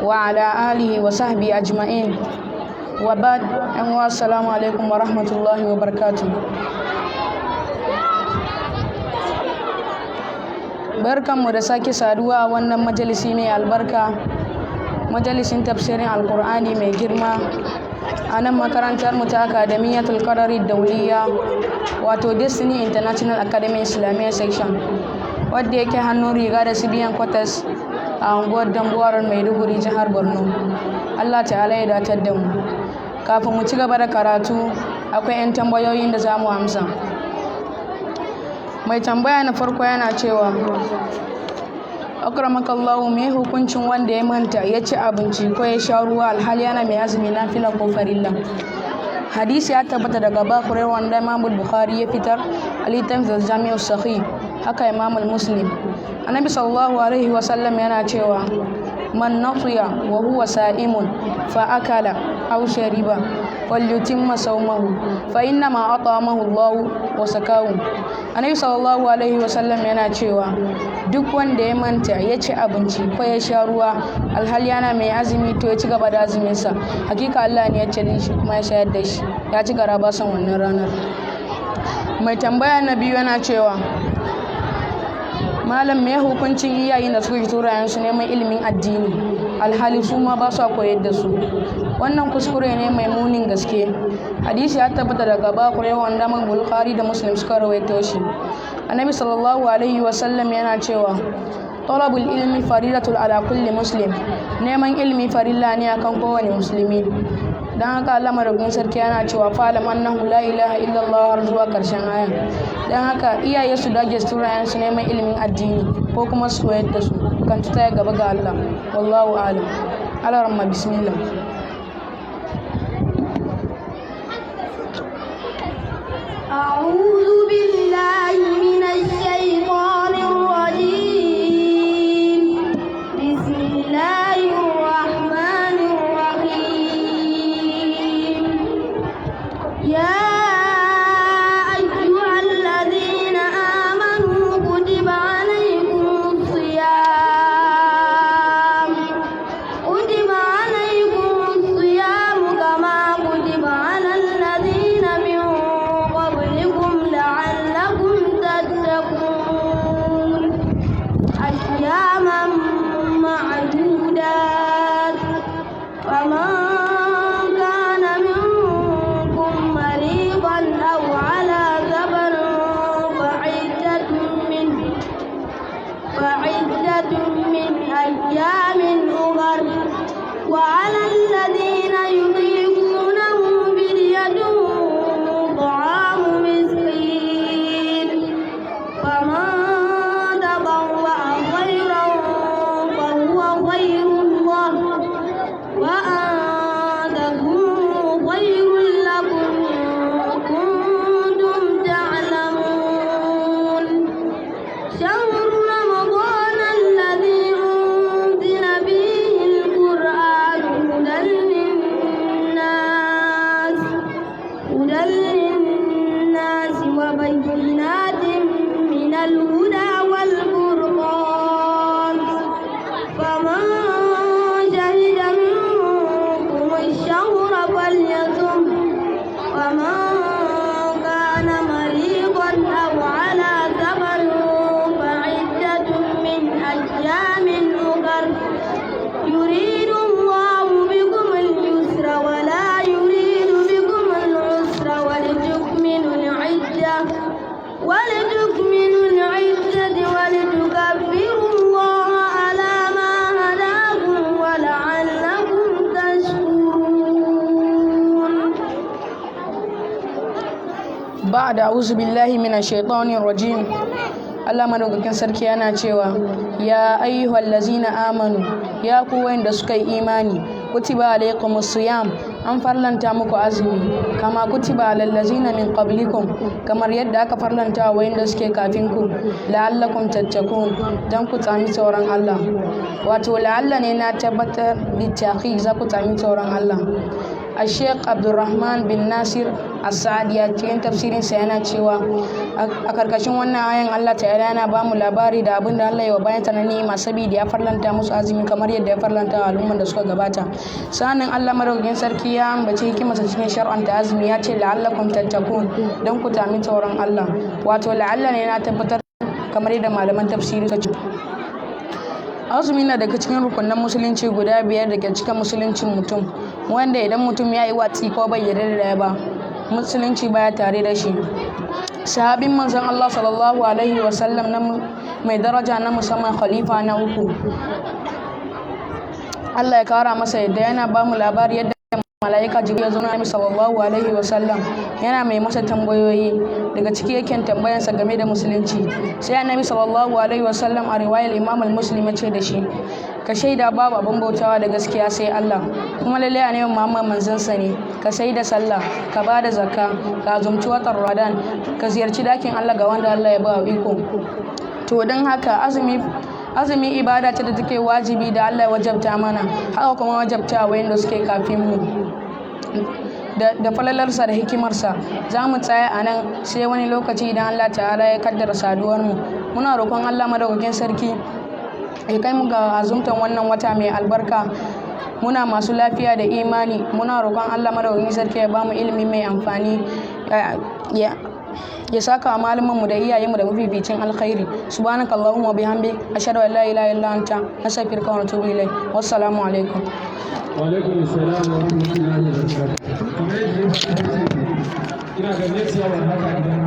وعلى آله وصحبه أجمعين وبعد السلام عليكم ورحمة الله وبركاته. Barkanmu da sake saduwa a wannan majalisi mai albarka, majalisin tafsirin alkur'ani mai girma a nan makarantar mu ta Akademiyatul Qadari Dauliya, wato Destiny International Academy Islamiyya Section, wadda yake hannun riga da Sibiyan Quarters a unguwar Dambuwar Maiduguri, jihar Borno. Allah ta'ala ya datar da mu. Kafin mu ci gaba da karatu, akwai 'yan tambayoyin da za mu amsa. Mai tambaya na farko yana cewa, akramakallahu, me hukuncin wanda ya manta ya ci abinci ko ya sha ruwa alhali yana mai azumi nafila ko farilla? Hadisi ya tabbata daga Abu Hurairah wanda Imam Bukhari ya fitar a littafin Jami'u Sahih, haka Imam Muslim. Annabi sallallahu alaihi wasallam yana cewa, man nasiya wa huwa sa'imun fa akala aw shariba falyutimma sawmahu fa inna ma at'amahu Allah wa sakahu. Annabi sallallahu alaihi wasallam yana cewa, duk wanda ya manta ya ci abinci ko ya sha ruwa alhali yana mai azumi, to ya ci gaba da azuminsa. Hakika Allah ne ya ce shi kuma ya shayar da shi, ya ci garabasan wannan ranar. Mai tambaya na biyu yana cewa, malam, me hukuncin iyayen da suka tura yansu neman ilimin addini alhali su ma ba su koyar da su? Wannan kuskure ne mai munin gaske. Hadisi ya tabbata daga Abu Hurairah wanda Imam Bukhari da Muslim suka rawaito shi. Annabi sallallahu alaihi wasallam yana cewa, talabul ilmi faridatul ala kulli muslim. Neman ilmi farilla ne akan kowane musulmi. Dan haka Allah madaukakin sarki yana cewa, fa'lam annahu la ilaha illallah har zuwa karshen aya. Dan haka iyaye su dage su tura su neman ilimin addini ko kuma su koyar da su kan ta gaba ga Allah. Wallahu a'lam. Alaramma bismillah. أعوذ بالله من الشيطان الرجيم. بسم الله الرحمن الرحيم. يا أيها الذين آمنوا كتب عليكم الصيام كما كتب على الذين من قبلكم لعلكم تتقون. أياما معدودات. فمن كان منكم مريضا أو على سفر فعدة من أيام أخر. وعلى الذين يطيقونه فدية طعام مسكين. فمن تطوع خيرا فهو خير له، وأن تكونوا خير لكم إن كنتم تعلمون. شهر رمضان الذي أنزل فيه القرآن هدى للناس وبينات من الهدى والفرقان. فمن شهد منكم الشهر فليصم. ومن كان مريضا أو على سفر فعدة من أيام أخر. يريد الله بكم اليسر ولا يريد بكم العسر ولتكملوا العدة ولتكبروا الله على ما هداكم ولعلكم تشكرون. بعد أعوذ بالله من الشيطان الرجيم. Allah madaukakin sarki yana cewa, ya ayyuhal lazina amanu, ya ku wanda suka yi imani, kutiba alaykumus siyam, an farlanta muku azumi, kama kutiba alal lazina min qablikum, kamar yadda aka farlanta wa wanda suke kafin ku, la'allakum tattaqun, dan ku tsami tsoron Allah. Wato la'alla ne na tabbatar da taqiq za ku tsami tsoron Allah. Sheikh Abdulrahman bin Nasir as-sa'diya cikin tafsirin sa yana cewa a karkashin wannan ayan Allah ta'ala yana ba mu labari da abin da Allah ya bayan ta na ni'ima saboda ya farlanta musu azumi kamar yadda ya farlanta wa al'umman da suka gabata. Sanan Allah madaukakin sarki ya ambaci hikimarsa cikin shar'anta azumi ya ce la'allakum tattaqun dan ku tami tauran Allah, wato la'alla ne na tabbatar kamar yadda malaman tafsiri suka ce. Azumi na daga cikin rukunan musulunci guda 5 da ke cikin musuluncin mutum, wanda idan mutum ya yi watsi ko bai yarda da ba musulunci baya tare da shi. Sahabin manzon Allah sallallahu alaihi wasallam na mai daraja na musamman khalifa na uku, Allah ya kara masa yadda yana ba mu labari yadda malaika jibril ya zo na Annabi sallallahu alaihi wasallam yana mai masa tambayoyi, daga ciki yake tambayansa game da musulunci. Sai Annabi sallallahu alaihi wasallam a riwayar Imam al-Muslim ya ce da shi, ka shaida babu abin bautawa da gaskiya sai Allah, kuma lalle Annabi Muhammad manzansa ne. Ka sai da sallah, ka ba da zakka, ka azumci watan Ramadan, ka ziyarci dakin Allah ga wanda Allah ya ba iko. To don haka azumi ibada ce da take wajibi da Allah ya wajabta mana, haka kuma wajabta wayanda suke kafin mu. Da falalarsa da hikimarsa za mu tsaya a nan sai wani lokaci idan Allah ta'ala ya kaddara saduwar mu. Muna roƙon Allah madaukakin sarki ya kai mu ga azumtan wannan wata mai albarka muna masu lafiya da imani. Muna roƙon Allah madaukakin sarki ya bamu ilimi mai amfani, ya saka wa malamanmu da iyayenmu da mafificin alkhairi. Subhanakallahumma wa bihamdik ashhadu an la ilaha illa anta astaghfiruka wa atubu ilayk. Wassalamu alaikum. Wa alaikum assalam wa rahmatullahi wa barakatuh. Kamar yadda ina ga ne cewa haka idan